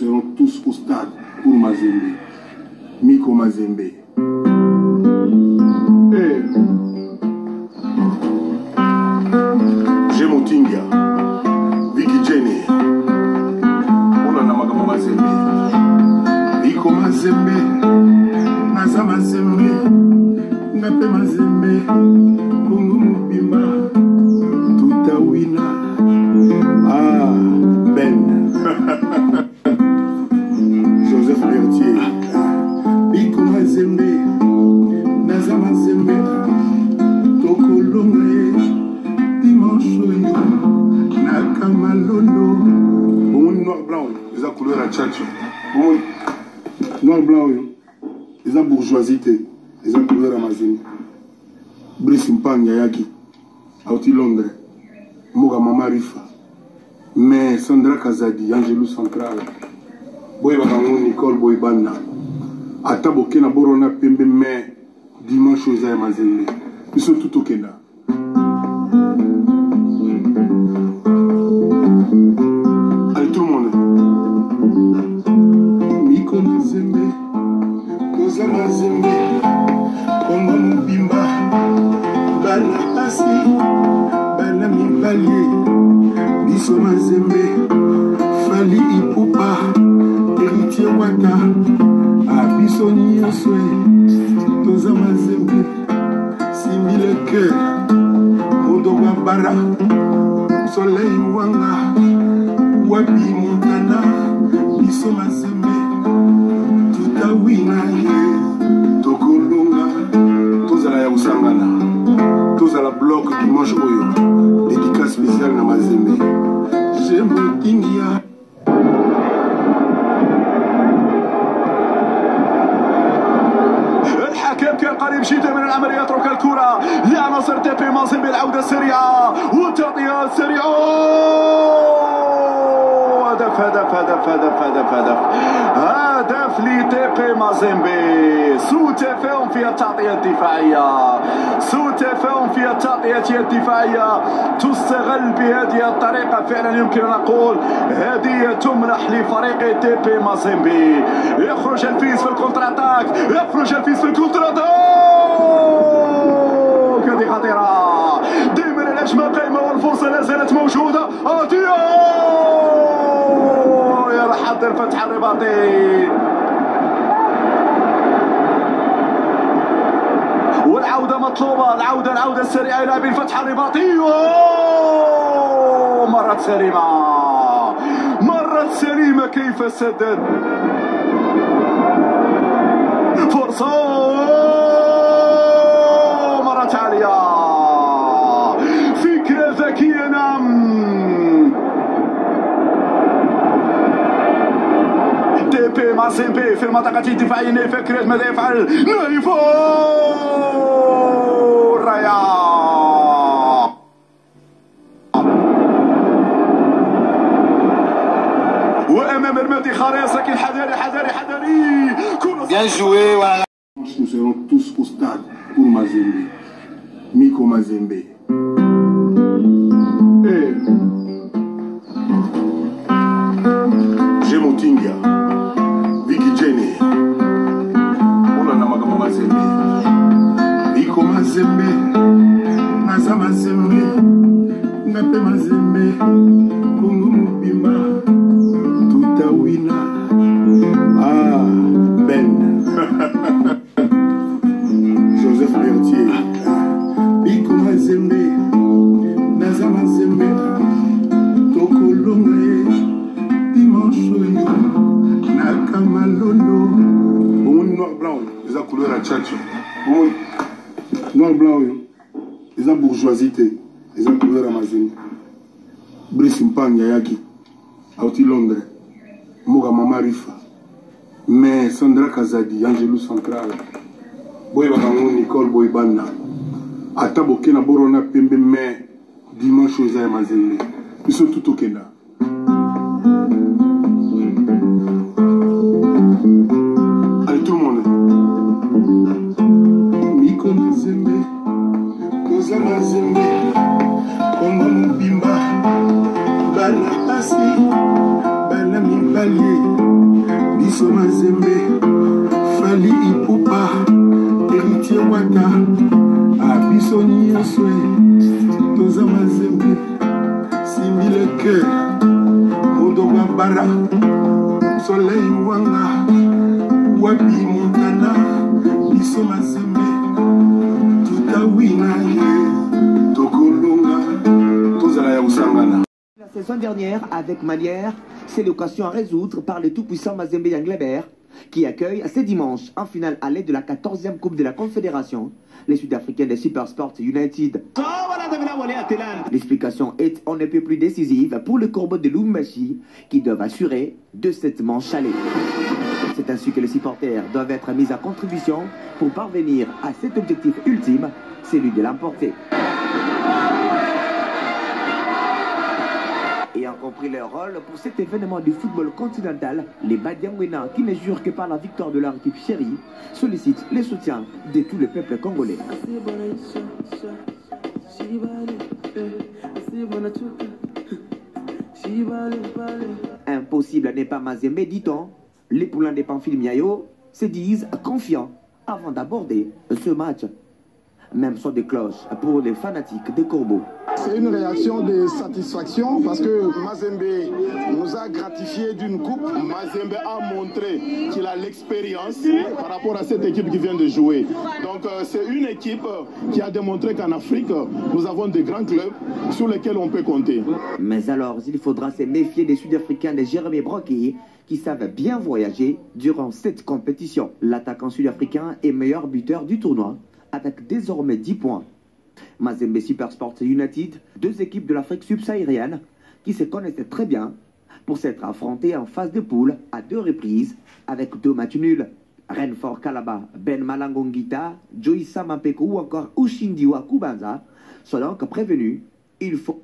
serons tous au stade pour Mazembe. Miko Mazembe. Hey. Jemotinga. Vicky Jenny. On a Namagama Mazembe. Miko Mazembe. Naza Mazembe. Ngape Mazembe. Kongo Mubima. Tutawina. Ah, Ben. Joseph Berthier. Biko Mazembe. Naza Mazembe. Tokolonge. Dimanche oyo. Nakamalondo. Bon, noir blanc. Les a couleur à tchatcho. Bon, noir blanc. Les a bourgeoisité. Les a couleur à Mazembe. Brice Mpang Yayaki. Auti Londres. Moga Mama Rifa. Mais Sandra Kazadi, Angelou Central. Boy Bagango Nicole Boy Bana. Atabo Kena Borona Pembe, mais dimanche aux Aïe Mazembe. Ils sont tout au Kena. Allez, tout le monde. Miko Mazembe. Koza Mazembe. Kongo Mubimba. Bala Pasi. Bala Mibali. Biso Mazembe. Fali Ipupa. Héritier Wata. Abiso Nyoswe. Toza Mazembe. Simi le cœur. Modoga Bara. Soleil Wanga. Wabi Montana. Biso Mazembe. Tutawina ye. Tokolonga. Toza la Yausangana. Toza la bloc dimanche oyo. Dédicace spéciale na Mazembe. Jemotinga. الحكم كان قريب جدا من العمل يترك الكرة لعناصر تيبي مازيمبي العودة السريعة والتغطية السريعة هدف هدف هدف هدف هدف هدف هدف لتيبي مازيمبي. سوء تفاهم في التغطية الدفاعية، سوء تفاهم في التغطية الدفاعية تستغل بهذه الطريقة. فعلا يمكن أن نقول هذه تمنح لفريق تيبي مازيمبي. يخرج الفيس في الكونتر اتاك، يخرج الفيس في الكونتر اتاك. هذه خطيرة. دائما الهجمة قائمة والفرصة لا زالت موجودة. آتيو يحضر فتح الرباطي. والعودة مطلوبة، العودة السريعة إلى بالفتح الرباطي. مرت سليمة، مرت سليمة. كيف السدد؟ فرصة مرت عالية. فكرة ذكية نعم. تيبي مازيمبي في المنطقة الدفاعية. فكرة ماذا يفعل؟ نايفو الرياض. وأمام المادي خريص، لكن حذاري حذاري حذاري. Bien joué, voilà. Nous serons tous au stade pour Mazembe. Miko Mazembe. Hey. Jemotinga. Vicky Jenny. On a Namagama Mazembe. Miko Mazembe. Naza Mazembe. Ngape Mazembe. Kongo Mubima. Tutawina. Ah, Ben. Joseph Berthier. Biko Mazembe. Naza Mazembe. Tokolonge. Dimanche oyo. Nakamalondo. Bon, noir blanc. Les a couleur à tchatcho. Bon, noir blanc. Les a bourgeoisité. Les a couleur à Mazembe. Brice Mpang Yayaki. Auti Londres. Moga Mama Rifa. Mais Sandra Kazadi, Angelou Central. Boy Bagango Nicole Boy Bana. Atabo Kena Borona Pembe, mais dimanche aux Aïe Mazembe. Ils sont tout au Kena. Allez, tout le monde. Miko Mazembe. Koza Mazembe. Kongo Mubimba. Bala Pasi. Bala Mibali. biso Mazembe, Fali Ipupa, héritier Wata, abiso Nyoswe, Toza Mazembe, Simbi le cœur, Modoga Bara, Soleil Wanga, Wapi Montana, biso Mazembe, Tuta Wina, Tokolunga, Toza la Yausangana. La saison dernière, avec Manière, c'est l'occasion à résoudre par le tout-puissant Mazembe Yanglebert, qui accueille ce dimanche en finale à l'aide de la 14e Coupe de la Confédération, les Sud-Africains de Supersport United. L'explication est on ne peut plus décisive pour le Corbeau de Lumbashi, qui doivent assurer de cette manche allée. C'est ainsi que les supporters doivent être mis à contribution pour parvenir à cet objectif ultime, celui de l'emporter. Ayant compris leur rôle pour cet événement du football continental, les Badiangwena, qui ne jurent que par la victoire de leur équipe chérie, sollicitent le soutien de tout le peuple congolais. Impossible n'est pas Mazembe, dit-on. Les poulains des Pamphile Miayo se disent confiants avant d'aborder ce match. Même son de cloche pour les fanatiques des Corbeaux. C'est une réaction de satisfaction parce que Mazembe nous a gratifié d'une coupe. Mazembe a montré qu'il a l'expérience par rapport à cette équipe qui vient de jouer. Donc c'est une équipe qui a démontré qu'en Afrique, nous avons de grands clubs sur lesquels on peut compter. Mais alors, il faudra se méfier des Sud-Africains de Jérémy Brocchi qui savent bien voyager durant cette compétition. L'attaquant sud-africain est meilleur buteur du tournoi avec désormais 10 points. Mazembe Supersport United, deux équipes de l'Afrique subsaharienne qui se connaissaient très bien pour s'être affrontées en phase de poule à 2 reprises avec 2 matchs nuls. Renfort Kalaba, Ben Malangongita, Joïssa Mampeko ou encore Ushindiwa Kubanza sont donc prévenus. Il faut